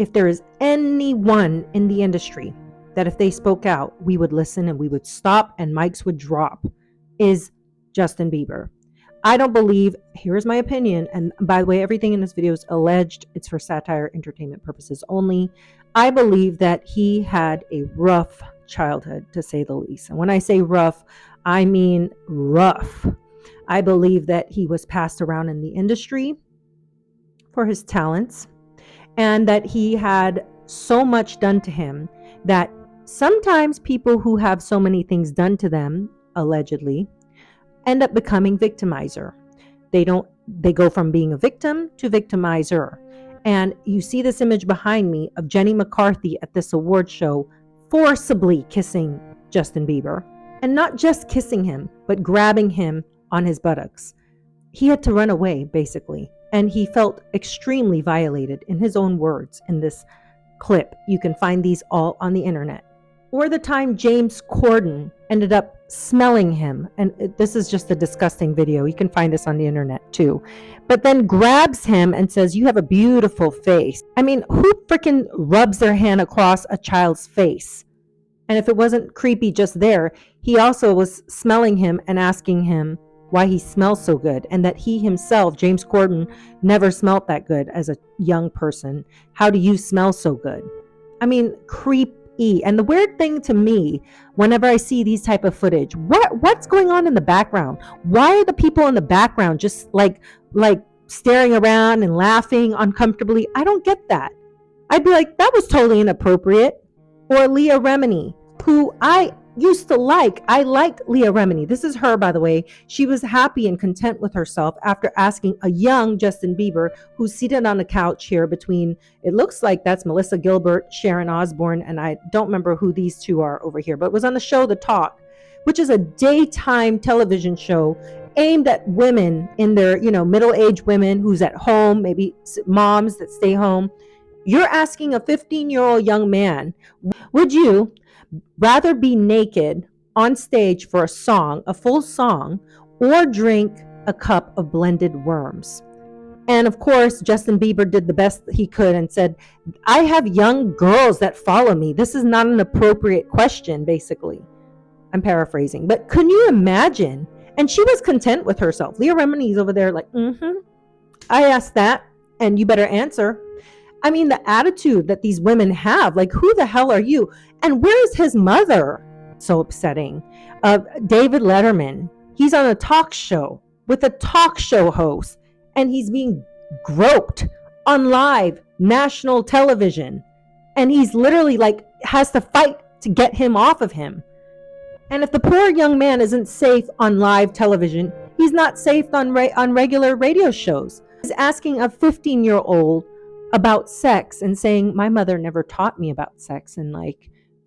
if there is anyone in the industry that if they spoke out, we would listen and we would stop and mics would drop, is Justin Bieber. I don't believe, here's my opinion, and by the way, everything in this video is alleged. It's for satire, entertainment purposes only. I believe that he had a rough childhood, to say the least. And when I say rough, I mean rough. I believe that he was passed around in the industry for his talents, and that he had so much done to him that sometimes people who have so many things done to them, allegedly, end up becoming victimizer. They go from being a victim to victimizer. And you see this image behind me of Jenny McCarthy at this award show forcibly kissing Justin Bieber, and not just kissing him, but grabbing him on his buttocks. He had to run away, basically, and he felt extremely violated, in his own words, in this clip. You can find these all on the internet. Or the time James Corden ended up smelling him, and this is just a disgusting video. You can find this on the internet too. But then grabs him and says, "You have a beautiful face." I mean, who freaking rubs their hand across a child's face? And if it wasn't creepy just there, he also was smelling him and asking him why he smells so good, and that he himself, James Corden, never smelled that good as a young person. How do you smell so good? I mean, creepy. And the weird thing to me, whenever I see these type of footage, what's going on in the background? Why are the people in the background just like staring around and laughing uncomfortably? I don't get that. I'd be like, that was totally inappropriate. Or Leah Remini, who I used to like. I liked Leah Remini. This is her, by the way. She was happy and content with herself after asking a young Justin Bieber, who's seated on the couch here between, it looks like that's Melissa Gilbert, Sharon Osbourne, and I don't remember who these two are over here, but it was on the show The Talk, which is a daytime television show aimed at women in their, middle-aged women who's at home, maybe moms that stay home. You're asking a 15-year-old young man, would you rather be naked on stage for a song, a full song, or drink a cup of blended worms? And of course, Justin Bieber did the best he could and said, I have young girls that follow me. This is not an appropriate question, basically. I'm paraphrasing. But can you imagine? And she was content with herself. Leah Remini's over there like, I asked that, and you better answer. I mean, the attitude that these women have, like, who the hell are you? And where is his mother? So upsetting. David Letterman, he's on a talk show with a talk show host, and he's being groped on live national television. And he's literally has to fight to get him off of him. And if the poor young man isn't safe on live television, he's not safe on regular radio shows. He's asking a 15-year-old about sex and saying, my mother never taught me about sex, and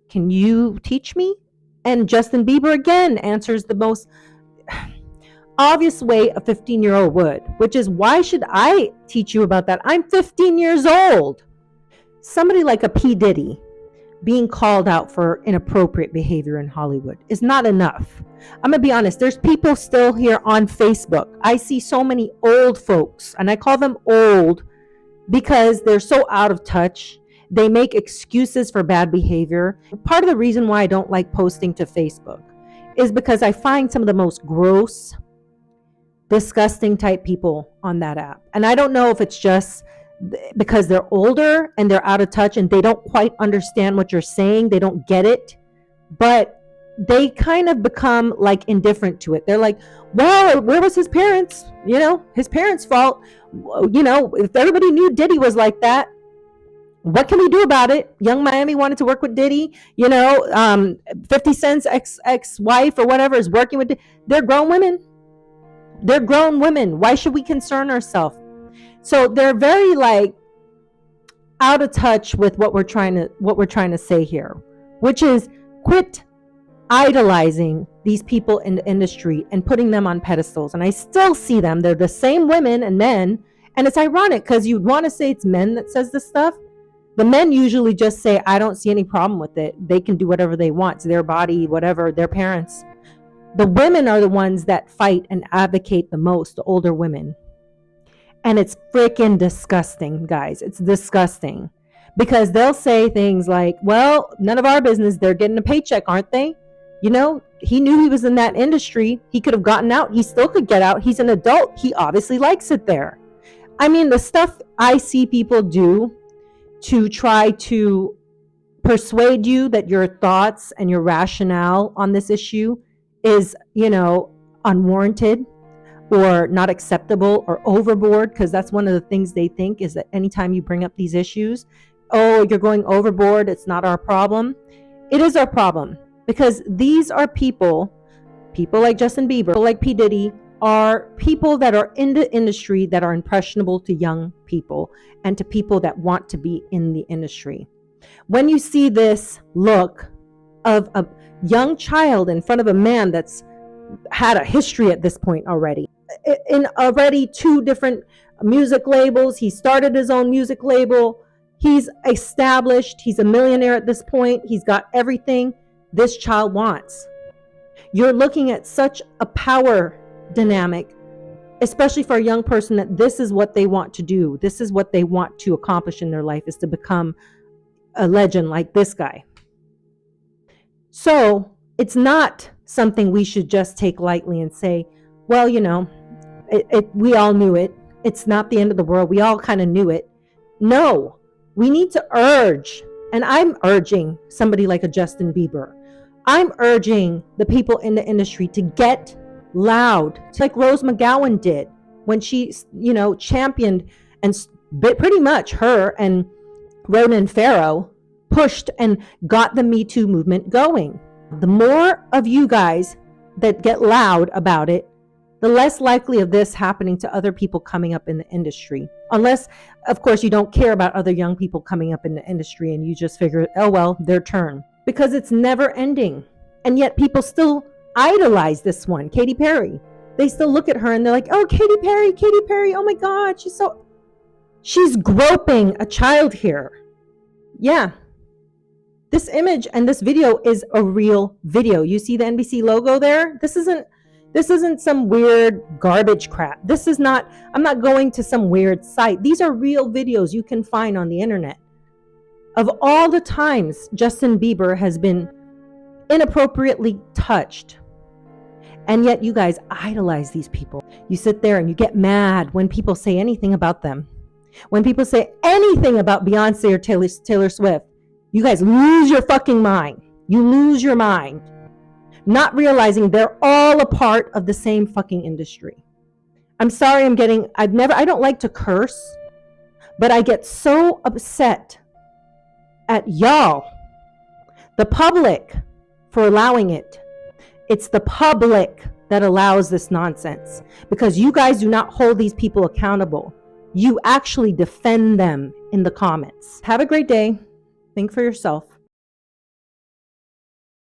can you teach me? And Justin Bieber again answers the most obvious way a 15-year-old would, which is, why should I teach you about that? I'm 15 years old. Somebody like a P. Diddy being called out for inappropriate behavior in Hollywood is not enough. I'm gonna be honest, there's people still here on Facebook. I see so many old folks, and I call them old because they're so out of touch. They make excuses for bad behavior. Part of the reason why I don't like posting to Facebook is because I find some of the most gross, disgusting type people on that app. And I don't know if it's just because they're older and they're out of touch and they don't quite understand what you're saying. They don't get it, but they kind of become indifferent to it. They're like, well, where was his parents? His parents' fault. If everybody knew Diddy was like that, what can we do about it? Young Miami wanted to work with Diddy. 50 Cent's ex-wife or whatever is working with Diddy. They're grown women. They're grown women. Why should we concern ourselves? So they're very out of touch with what we're trying to say here, which is quit idolizing these people in the industry and putting them on pedestals. And I still see them. They're the same women and men. And it's ironic because you'd want to say it's men that says this stuff. The men usually just say, I don't see any problem with it. They can do whatever they want. It's their body, whatever, their parents. The women are the ones that fight and advocate the most, the older women. And it's freaking disgusting, guys. It's disgusting. because they'll say things like, well, none of our business. They're getting a paycheck, aren't they? You know, he knew he was in that industry. He could have gotten out. He still could get out. He's an adult. He obviously likes it there. I mean, the stuff I see people do to try to persuade you that your thoughts and your rationale on this issue is, unwarranted or not acceptable or overboard, because that's one of the things they think is that anytime you bring up these issues, oh, you're going overboard, it's not our problem. It is our problem, because these are people like Justin Bieber, like P. Diddy, are people that are in the industry that are impressionable to young people and to people that want to be in the industry. When you see this look of a young child in front of a man that's had a history at this point already, in already 2 different music labels, he started his own music label, he's established, he's a millionaire at this point, he's got everything this child wants. You're looking at such a power dynamic, especially for a young person, that this is what they want to do. This is what they want to accomplish in their life, is to become a legend like this guy. So it's not something we should just take lightly and say, well, we all knew it. It's not the end of the world. We all kind of knew it. No, we need to urge, and I'm urging somebody like a Justin Bieber. I'm urging the people in the industry to get loud, like Rose McGowan did when she, championed, and pretty much her and Ronan Farrow pushed and got the Me Too movement going. The more of you guys that get loud about it, the less likely of this happening to other people coming up in the industry. Unless, of course, you don't care about other young people coming up in the industry and you just figure, oh, well, their turn. Because it's never ending. And yet people still idolize this one, Katy Perry. They still look at her and they're like, oh, Katy Perry, oh my God, she's groping a child here. Yeah. This image and this video is a real video. You see the NBC logo there? This isn't some weird garbage crap. I'm not going to some weird site. These are real videos you can find on the internet of all the times Justin Bieber has been inappropriately touched. And yet you guys idolize these people. You sit there and you get mad when people say anything about them. When people say anything about Beyonce or Taylor Swift, you guys lose your fucking mind. You lose your mind. Not realizing they're all a part of the same fucking industry. I'm sorry I don't like to curse, but I get so upset at y'all, the public, for allowing it. It's the public that allows this nonsense, because you guys do not hold these people accountable. You actually defend them in the comments. Have a great day. Think for yourself.